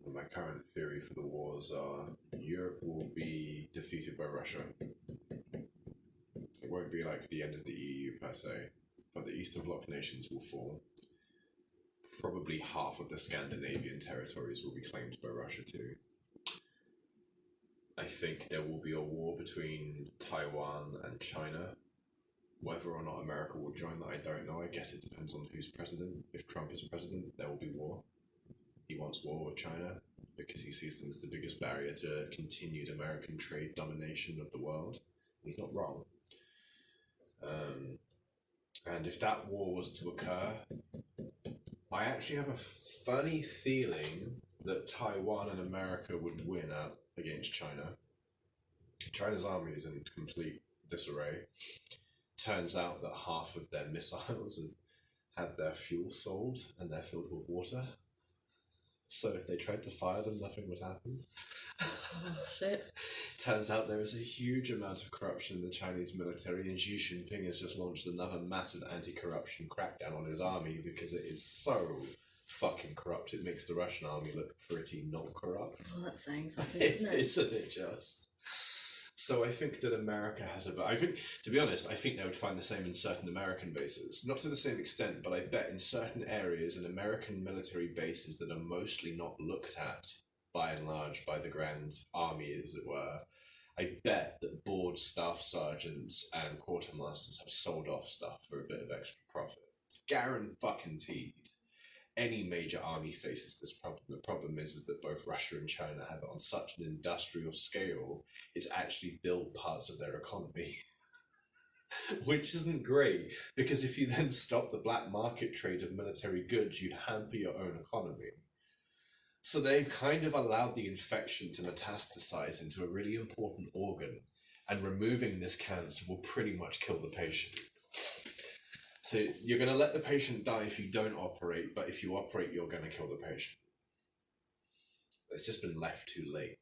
And my current theory for the wars are Europe will be defeated by Russia. It won't be like the end of the EU per se, but the Eastern Bloc nations will fall. Probably half of the Scandinavian territories will be claimed by Russia too. I think there will be a war between Taiwan and China. Whether or not America will join that, I don't know. I guess it depends on who's president. If Trump is president, there will be war. He wants war with China because he sees them as the biggest barrier to continued American trade domination of the world. He's not wrong. And if that war was to occur, I actually have a funny feeling that Taiwan and America would win out against China. China's army is in complete disarray. Turns out that half of their missiles have had their fuel sold and they're filled with water. So if they tried to fire them, nothing would happen. Oh, shit. Turns out there is a huge amount of corruption in the Chinese military, and Xi Jinping has just launched another massive anti-corruption crackdown on his army because it is so fucking corrupt. It makes the Russian army look pretty not corrupt. Well, that's saying something, isn't it? Isn't it just? So I think that America has I think, to be honest, I think they would find the same in certain American bases. Not to the same extent, but I bet in certain areas in American military bases that are mostly not looked at, by and large, by the Grand Army, as it were, I bet that board staff sergeants and quartermasters have sold off stuff for a bit of extra profit. Guaranteed. Any major army faces this problem. The problem is that both Russia and China have it on such an industrial scale, it's actually built parts of their economy. Which isn't great, because if you then stop the black market trade of military goods, you'd hamper your own economy. So they've kind of allowed the infection to metastasize into a really important organ, and removing this cancer will pretty much kill the patient. So you're going to let the patient die if you don't operate, but if you operate, you're going to kill the patient. It's just been left too late.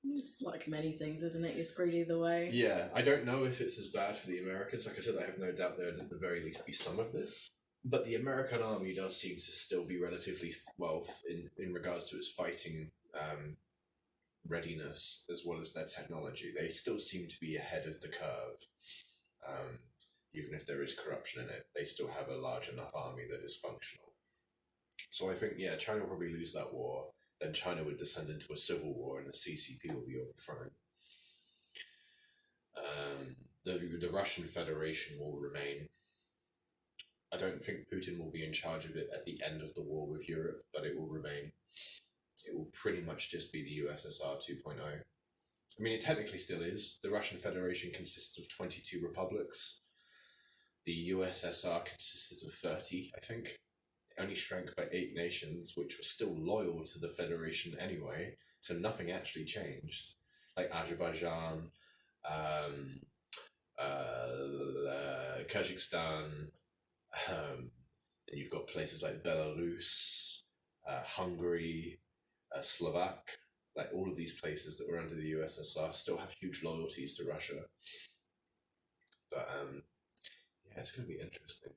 It's like many things, isn't it? You're screwed either way. Yeah, I don't know if it's as bad for the Americans. Like I said, I have no doubt there'd at the very least be some of this. But the American army does seem to still be relatively well in regards to its fighting readiness as well as their technology. They still seem to be ahead of the curve. Even if there is corruption in it, they still have a large enough army that is functional. So I think, yeah, China will probably lose that war. Then China would descend into a civil war and the CCP will be overthrown. The Russian Federation will remain. I don't think Putin will be in charge of it at the end of the war with Europe, but it will remain. It will pretty much just be the USSR 2.0. I mean, it technically still is. The Russian Federation consists of 22 republics. The USSR consisted of 30, I think. It only shrank by 8 nations, which were still loyal to the Federation anyway, so nothing actually changed. Like Azerbaijan, Kyrgyzstan, and you've got places like Belarus, Hungary, Slovak, like all of these places that were under the USSR still have huge loyalties to Russia. But yeah, it's going to be interesting.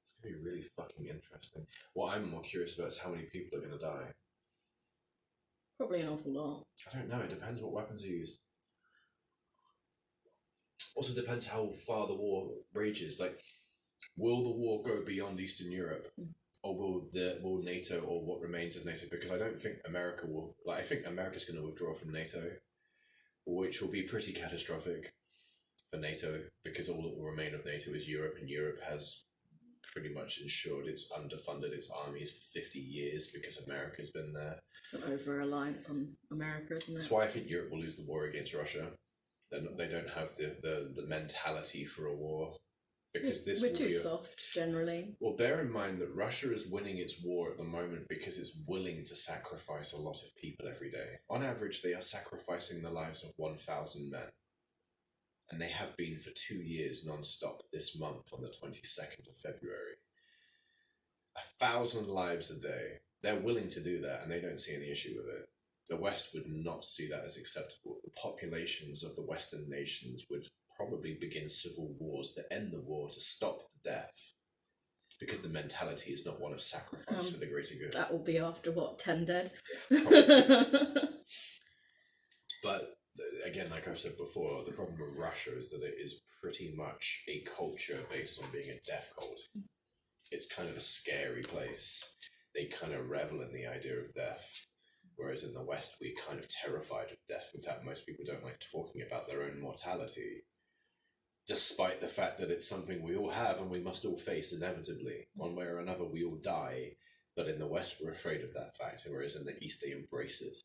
It's going to be really fucking interesting. What I'm more curious about is how many people are going to die. Probably an awful lot. I don't know, it depends what weapons are used. Also depends how far the war rages. Like, will the war go beyond Eastern Europe? Or will NATO, or what remains of NATO? Because I don't think America will... I think America's going to withdraw from NATO, which will be pretty catastrophic for NATO, because all that will remain of NATO is Europe, and Europe has pretty much ensured it's underfunded its armies for 50 years because America's been there. It's an over-reliance on America, isn't it? That's why I think Europe will lose the war against Russia. They don't have the mentality for a war. Because this we're too soft, generally. Well, bear in mind that Russia is winning its war at the moment because it's willing to sacrifice a lot of people every day. On average, they are sacrificing the lives of 1,000 men. And they have been for 2 years non-stop this month on the 22nd of February. 1,000 lives a day. They're willing to do that and they don't see any issue with it. The West would not see that as acceptable. The populations of the Western nations would probably begin civil wars to end the war, to stop the death. because the mentality is not one of sacrifice for the greater good. That will be after, what, 10 dead? But again, like I've said before, the problem with Russia is that it is pretty much a culture based on being a death cult. It's kind of a scary place. They kind of revel in the idea of death. Whereas in the West, we're kind of terrified of death. In fact, most people don't like talking about their own mortality, despite the fact that it's something we all have and we must all face inevitably. One way or another, we all die. But in the West, we're afraid of that fact, whereas in the East, they embrace it.